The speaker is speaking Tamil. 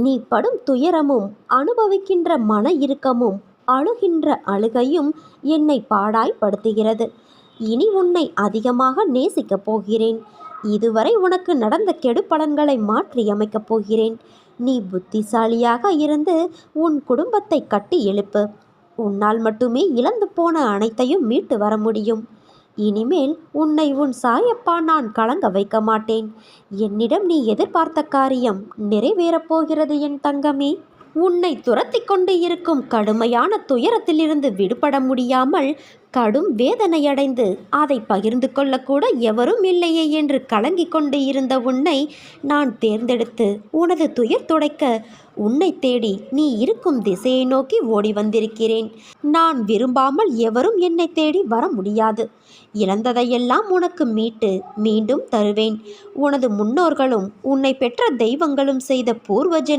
நீ படும் துயரமும் அனுபவிக்கின்ற மன இறுக்கமும் அழுகின்ற அழுகையும் என்னை பாடாய்படுத்துகிறது. இனி உன்னை அதிகமாக நேசிக்கப் போகிறேன். இதுவரை உனக்கு நடந்த கெடுபலன்களை மாற்றியமைக்கப் போகிறேன். நீ புத்திசாலியாக இருந்து உன் குடும்பத்தை கட்டி எழுப்பு. உன்னால் மட்டுமே இழந்து போன அனைத்தையும் மீட்டு வர முடியும். இனிமேல் உன்னை உன் சாயப்பா நான் கலங்க வைக்க மாட்டேன். என்னிடம் நீ எதிர்பார்த்த காரியம் நிறைவேறப் போகிறது என் தங்கமே. உன்னை துரத்தி கொண்டு இருக்கும் கடுமையான துயரத்திலிருந்து விடுபட முடியாமல் கடும் வேதனையடைந்து அதை பகிர்ந்து கொள்ளக்கூட எவரும் இல்லையே என்று கலங்கிக் கொண்டு இருந்த உன்னை நான் தேர்ந்தெடுத்து உனது துயர் துடைக்க உன்னை தேடி நீ இருக்கும் திசையை நோக்கி ஓடி வந்திருக்கிறேன். நான் விரும்பாமல் எவரும் என்னை தேடி வர முடியாது. இழந்ததையெல்லாம் உனக்கு மீட்டு மீண்டும் தருவேன். உனது முன்னோர்களும் உன்னை பெற்ற தெய்வங்களும் செய்த பூர்வ ஜென்ம